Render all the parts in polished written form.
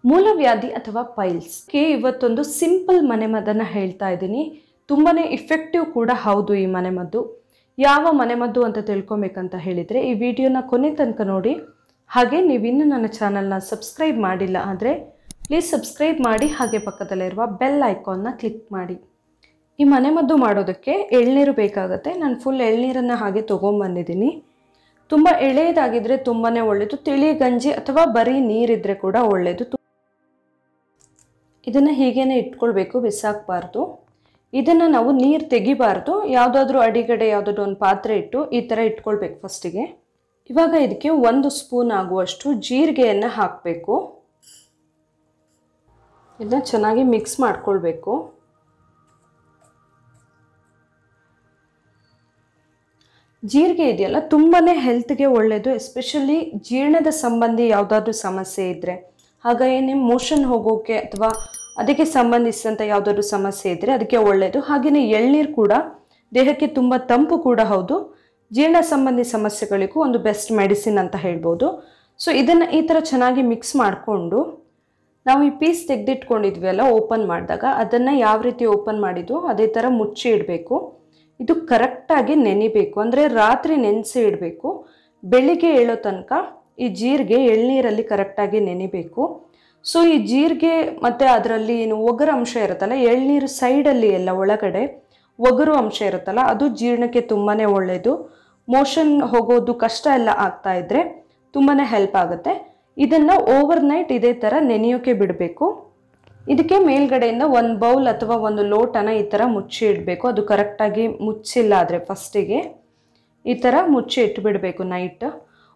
ಮೂಲವ್ಯಾಧಿ ಅಥವಾ ಪೈಲ್ಸ್ಗೆ ಇವತ್ತೊಂದು ಸಿಂಪಲ್ ಮನೆಮದ್ದನ್ನು ಹೇಳ್ತಾ ಇದ್ದೀನಿ. ತುಂಬಾ ಇಫೆಕ್ಟಿವ್ ಕೂಡ ಹೌದು ಈ ಮನೆಮದ್ದು. ಯಾವ ಮನೆಮದ್ದು ಅಂತ ತಿಳ್ಕೊಬೇಕಂತ ಹೇಳಿದರೆ ಈ ವಿಡಿಯೋನ ಕೊನೆ ತನಕ ನೋಡಿ. ಹಾಗೆ ನೀವಿನ್ನೂ ನನ್ನ ಚಾನಲ್ನ ಸಬ್ಸ್ಕ್ರೈಬ್ ಮಾಡಿಲ್ಲ ಅಂದರೆ ಪ್ಲೀಸ್ ಸಬ್ಸ್ಕ್ರೈಬ್ ಮಾಡಿ, ಹಾಗೆ ಪಕ್ಕದಲ್ಲಿರುವ ಬೆಲ್ ಐಕಾನ್ನ ಕ್ಲಿಕ್ ಮಾಡಿ. ಈ ಮನೆಮದ್ದು ಮಾಡೋದಕ್ಕೆ ಎಳ್ನೀರು ಬೇಕಾಗುತ್ತೆ. ನಾನು ಫುಲ್ ಎಳ್ನೀರನ್ನು ಹಾಗೆ ತೊಗೊಂಬಂದಿದ್ದೀನಿ. ತುಂಬ ಎಳೆಯದಾಗಿದ್ದರೆ ತುಂಬಾ ಒಳ್ಳೆಯದು. ತಿಳಿ ಗಂಜಿ ಅಥವಾ ಬರೀ ನೀರಿದ್ರೆ ಕೂಡ ಒಳ್ಳೆಯದು. ಇದನ್ನು ಹೀಗೇನೆ ಇಟ್ಕೊಳ್ಬೇಕು, ಬಿಸಾಕಬಾರ್ದು. ಇದನ್ನು ನಾವು ನೀರು ತೆಗಿಬಾರ್ದು. ಯಾವುದಾದ್ರೂ ಅಡಿಗಡೆ ಯಾವುದಾದ್ರೂ ಒಂದು ಪಾತ್ರೆ ಇಟ್ಟು ಈ ಥರ ಇಟ್ಕೊಳ್ಬೇಕು ಫಸ್ಟಿಗೆ. ಇವಾಗ ಇದಕ್ಕೆ 1 ಸ್ಪೂನ್ ಆಗುವಷ್ಟು ಜೀರಿಗೆಯನ್ನು ಹಾಕಬೇಕು. ಇದನ್ನ ಚೆನ್ನಾಗಿ ಮಿಕ್ಸ್ ಮಾಡ್ಕೊಳ್ಬೇಕು. ಜೀರಿಗೆ ಇದೆಯಲ್ಲ ತುಂಬಾ ಹೆಲ್ತ್ಗೆ ಒಳ್ಳೆಯದು. ಎಸ್ಪೆಷಲಿ ಜೀರ್ಣದ ಸಂಬಂಧಿ ಯಾವುದಾದ್ರೂ ಸಮಸ್ಯೆ ಇದ್ದರೆ, ಹಾಗಾಗಿ ನಿಮ್ಮ ಮೋಷನ್ ಹೋಗೋಕ್ಕೆ ಅಥವಾ ಅದಕ್ಕೆ ಸಂಬಂಧಿಸಿದಂಥ ಯಾವುದಾದ್ರೂ ಸಮಸ್ಯೆ ಇದ್ದರೆ ಅದಕ್ಕೆ ಒಳ್ಳೆಯದು. ಹಾಗೆಯೇ ಎಳ್ನೀರು ಕೂಡ ದೇಹಕ್ಕೆ ತುಂಬ ತಂಪು ಕೂಡ ಹೌದು. ಜೀರ್ಣ ಸಂಬಂಧಿ ಸಮಸ್ಯೆಗಳಿಗೂ ಒಂದು ಬೆಸ್ಟ್ ಮೆಡಿಸಿನ್ ಅಂತ ಹೇಳ್ಬೋದು. ಸೊ ಇದನ್ನು ಈ ಥರ ಚೆನ್ನಾಗಿ ಮಿಕ್ಸ್ ಮಾಡಿಕೊಂಡು ನಾವು ಈ ಪೀಸ್ ತೆಗೆದಿಟ್ಕೊಂಡಿದ್ವಿ ಅಲ್ಲ, ಓಪನ್ ಮಾಡಿದಾಗ ಅದನ್ನು ಯಾವ ರೀತಿ ಓಪನ್ ಮಾಡಿದ್ದು ಅದೇ ಥರ ಮುಚ್ಚಿ ಇಡಬೇಕು. ಇದು ಕರೆಕ್ಟಾಗಿ ನೆನಿಬೇಕು, ಅಂದರೆ ರಾತ್ರಿ ನೆನೆಸಿ ಇಡಬೇಕು. ಬೆಳಿಗ್ಗೆ ಏಳೋ ತನಕ ಈ ಜೀರಿಗೆ ಎಳ್ನೀರಲ್ಲಿ ಕರೆಕ್ಟಾಗಿ ನೆನಿಬೇಕು. ಸೊ ಈ ಜೀರಿಗೆ ಮತ್ತು ಅದರಲ್ಲಿ ಏನು ಒಗರು ಅಂಶ ಇರುತ್ತಲ್ಲ, ಎಳ್ನೀರು ಸೈಡಲ್ಲಿ ಎಲ್ಲ ಒಳಗಡೆ ಒಗರು ಅಂಶ ಇರುತ್ತಲ್ಲ, ಅದು ಜೀರ್ಣಕ್ಕೆ ತುಂಬಾ ಒಳ್ಳೆಯದು. ಮೋಷನ್ ಹೋಗೋದು ಕಷ್ಟ ಎಲ್ಲ ಆಗ್ತಾ ಇದ್ದರೆ ತುಂಬಾ ಹೆಲ್ಪ್ ಆಗುತ್ತೆ. ಇದನ್ನು ಓವರ್ ನೈಟ್ ಇದೇ ಥರ ನೆನೆಯೋಕ್ಕೆ ಬಿಡಬೇಕು. ಇದಕ್ಕೆ ಮೇಲ್ಗಡೆಯಿಂದ 1 ಬೌಲ್ ಅಥವಾ 1 ಲೋಟನ ಈ ಥರ ಮುಚ್ಚಿ ಇಡಬೇಕು. ಅದು ಕರೆಕ್ಟಾಗಿ ಮುಚ್ಚಿಲ್ಲ ಆದರೆ ಫಸ್ಟಿಗೆ ಈ ಥರ ಮುಚ್ಚಿ ಇಟ್ಬಿಡಬೇಕು ನೈಟ್.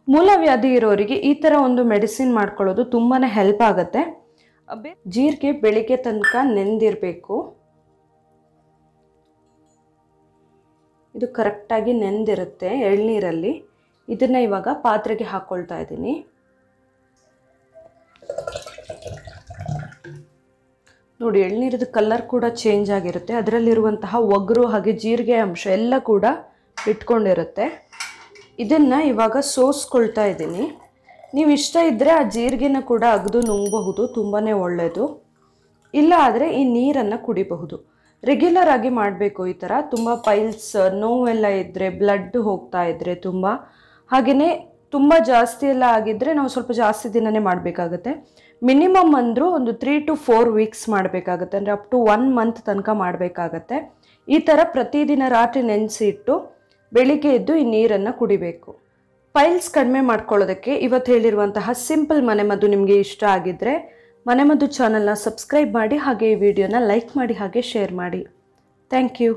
ಮೂಲವ್ಯಾಧಿ ಇರೋರಿಗೆ ಈ ಥರ ಒಂದು ಮೆಡಿಸಿನ್ ಮಾಡ್ಕೊಳ್ಳೋದು ತುಂಬಾ ಹೆಲ್ಪ್ ಆಗುತ್ತೆ. ಜೀರಿಗೆ ಬೆಳಿಗ್ಗೆ ತನಕ ನೆಂದಿರಬೇಕು. ಇದು ಕರೆಕ್ಟಾಗಿ ನೆಂದಿರುತ್ತೆ ಎಳ್ನೀರಲ್ಲಿ. ಇದನ್ನು ಇವಾಗ ಪಾತ್ರೆಗೆ ಹಾಕ್ಕೊಳ್ತಾ ಇದ್ದೀನಿ. ನೋಡಿ, ಎಳ್ನೀರದ ಕಲರ್ ಕೂಡ ಚೇಂಜ್ ಆಗಿರುತ್ತೆ. ಅದರಲ್ಲಿರುವಂತಹ ಒಗರು ಹಾಗೆ ಜೀರಿಗೆ ಅಂಶ ಎಲ್ಲ ಕೂಡ ಇಟ್ಕೊಂಡಿರುತ್ತೆ. ಇದನ್ನು ಇವಾಗ ಸೋಸ್ಕೊಳ್ತಾ ಇದ್ದೀನಿ. ನೀವು ಇಷ್ಟ ಇದ್ದರೆ ಆ ಜೀರಿಗೆನ ಕೂಡ ಅಗದು ನುಂಗಬಹುದು, ತುಂಬಾ ಒಳ್ಳೆಯದು. ಇಲ್ಲ ಆದರೆ ಈ ನೀರನ್ನು ಕುಡಿಬಹುದು. ರೆಗ್ಯುಲರ್ ಆಗಿ ಮಾಡಬೇಕು ಈ ಥರ. ತುಂಬ ಪೈಲ್ಸ್ ನೋವೆಲ್ಲ ಇದ್ದರೆ, ಬ್ಲಡ್ ಹೋಗ್ತಾ ಇದ್ದರೆ ತುಂಬ, ಹಾಗೆಯೇ ತುಂಬ ಜಾಸ್ತಿ ಎಲ್ಲ ಆಗಿದ್ದರೆ ನಾವು ಸ್ವಲ್ಪ ಜಾಸ್ತಿ ದಿನವೇ ಮಾಡಬೇಕಾಗತ್ತೆ. ಮಿನಿಮಮ್ ಅಂದರೂ ಒಂದು 3 to 4 ವೀಕ್ಸ್ ಮಾಡಬೇಕಾಗತ್ತೆ, ಅಂದರೆ ಅಪ್ ಟು 1 ಮಂತ್ ತನಕ ಮಾಡಬೇಕಾಗತ್ತೆ. ಈ ಥರ ಪ್ರತಿದಿನ ರಾತ್ರಿ ನೆನೆಸಿ ಇಟ್ಟು ಬೆಳಿಗ್ಗೆ ಎದ್ದು ಈ ನೀರನ್ನು ಕುಡಿಬೇಕು. ಪೈಲ್ಸ್ ಕಡಿಮೆ ಮಾಡ್ಕೊಳ್ಳೋದಕ್ಕೆ ಇವತ್ತು ಹೇಳಿರುವಂತಹ ಸಿಂಪಲ್ ಮನೆಮದ್ದು ನಿಮಗೆ ಇಷ್ಟ ಆಗಿದ್ದರೆ ಮನೆಮದ್ದು ಚಾನಲ್ನ ಸಬ್ಸ್ಕ್ರೈಬ್ ಮಾಡಿ, ಹಾಗೆ ಈ ವಿಡಿಯೋನ ಲೈಕ್ ಮಾಡಿ, ಹಾಗೆ ಶೇರ್ ಮಾಡಿ. Thank you.